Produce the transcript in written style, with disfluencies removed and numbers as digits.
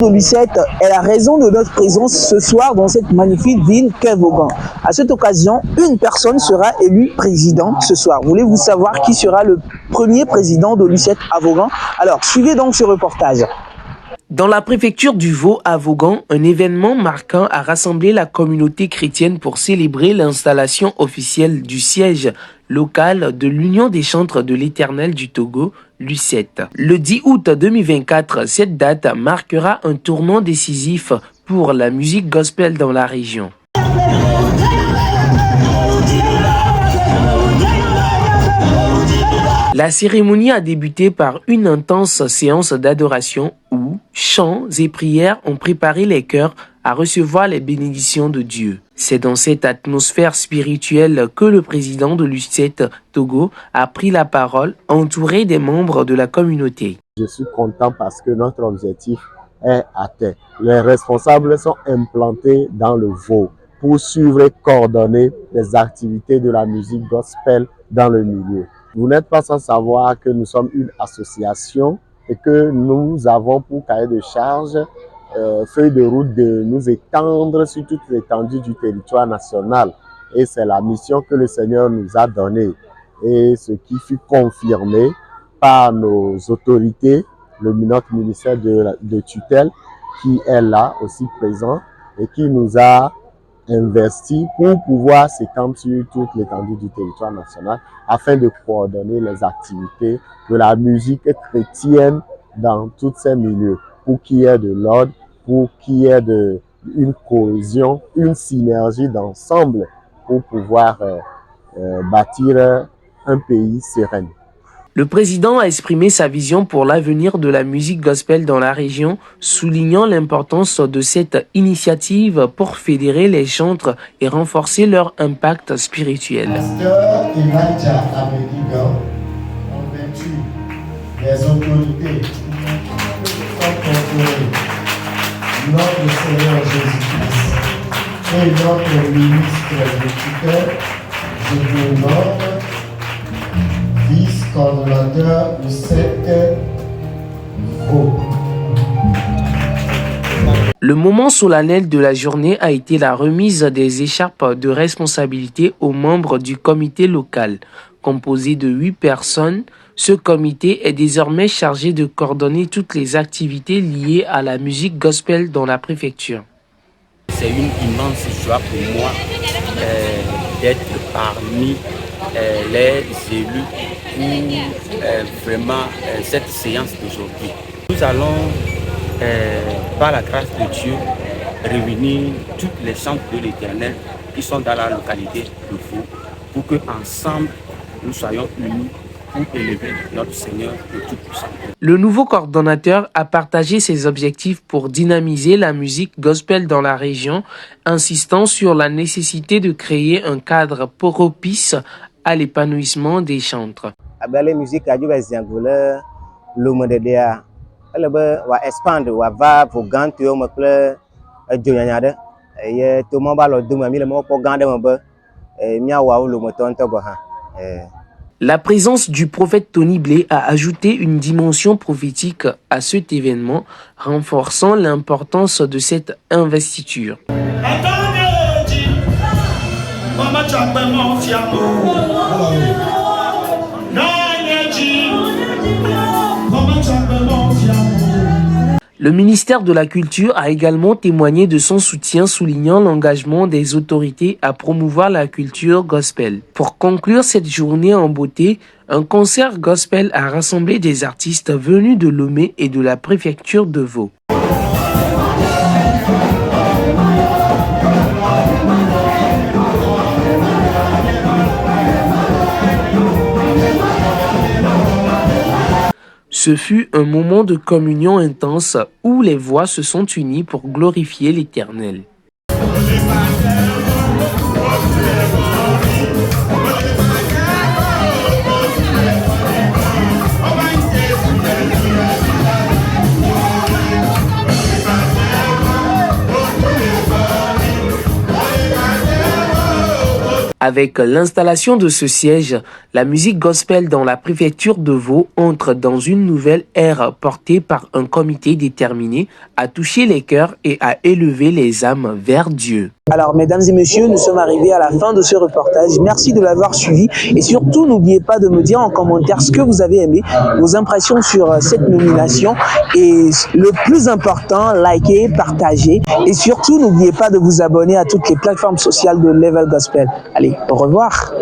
de Lucette est la raison de notre présence ce soir dans cette magnifique ville qu'est Vaughan. À cette occasion, une personne sera élue président ce soir. Voulez-vous savoir qui sera le premier président de Lucette à Vaughan? Alors, suivez donc ce reportage. Dans la préfecture du Vaud à Vaughan, un événement marquant a rassemblé la communauté chrétienne pour célébrer l'installation officielle du siège local de l'Union des chantres de l'Éternel du Togo, Lucette. Le 10 août 2024, cette date marquera un tournant décisif pour la musique gospel dans la région. La cérémonie a débuté par une intense séance d'adoration où chants et prières ont préparé les cœurs à recevoir les bénédictions de Dieu. C'est dans cette atmosphère spirituelle que le président de Lucette Togo a pris la parole, entouré des membres de la communauté. Je suis content parce que notre objectif est atteint. Les responsables sont implantés dans le Vaud pour suivre et coordonner les activités de la musique gospel dans le milieu. Vous n'êtes pas sans savoir que nous sommes une association et que nous avons pour cahier de charge, feuille de route de nous étendre sur toute l'étendue du territoire national. Et c'est la mission que le Seigneur nous a donnée. Et ce qui fut confirmé par nos autorités, notre ministère de tutelle qui est là aussi présent et qui nous a investi pour pouvoir s'étendre sur toute l'étendue du territoire national afin de coordonner les activités de la musique chrétienne dans tous ces milieux pour qu'il y ait de l'ordre, pour qu'il y ait une cohésion, une synergie d'ensemble pour pouvoir bâtir un pays serein. Le président a exprimé sa vision pour l'avenir de la musique gospel dans la région, soulignant l'importance de cette initiative pour fédérer les chantres et renforcer leur impact spirituel. Pasteur Elijah Abediga, en vertu des autorités notre Seigneur Jésus-Christ et notre ministre de tutelle, je vous nomme vice-coordonnateur de cette Vaud. Le moment solennel de la journée a été la remise des écharpes de responsabilité aux membres du comité local. Composé de 8 personnes, ce comité est désormais chargé de coordonner toutes les activités liées à la musique gospel dans la préfecture. C'est une immense joie pour moi d'être parmi les élus pour vraiment cette séance d'aujourd'hui. Nous allons, par la grâce de Dieu, réunir toutes les chantres de l'Éternel qui sont dans la localité de Vaud pour qu'ensemble nous soyons unis pour élever notre Seigneur le Tout-Puissant. Le nouveau coordonnateur a partagé ses objectifs pour dynamiser la musique gospel dans la région, insistant sur la nécessité de créer un cadre propice à l'épanouissement des chantres. La musique a expand va pour ganter au meuble Jonyanyade et tout le monde va le demander le mot pour garder mon bœuf et miaou le moton togoha. La présence du prophète Tony Blé a ajouté une dimension prophétique à cet événement, renforçant l'importance de cette investiture. Le ministère de la Culture a également témoigné de son soutien, soulignant l'engagement des autorités à promouvoir la culture gospel. Pour conclure cette journée en beauté, un concert gospel a rassemblé des artistes venus de Lomé et de la préfecture de Vaud. Ce fut un moment de communion intense où les voix se sont unies pour glorifier l'Éternel. Avec l'installation de ce siège, la musique gospel dans la préfecture de Vaud entre dans une nouvelle ère portée par un comité déterminé à toucher les cœurs et à élever les âmes vers Dieu. Alors, mesdames et messieurs, nous sommes arrivés à la fin de ce reportage. Merci de l'avoir suivi et surtout, n'oubliez pas de me dire en commentaire ce que vous avez aimé, vos impressions sur cette nomination et le plus important, likez, partagez et surtout, n'oubliez pas de vous abonner à toutes les plateformes sociales de Level Gospel. Allez, au revoir.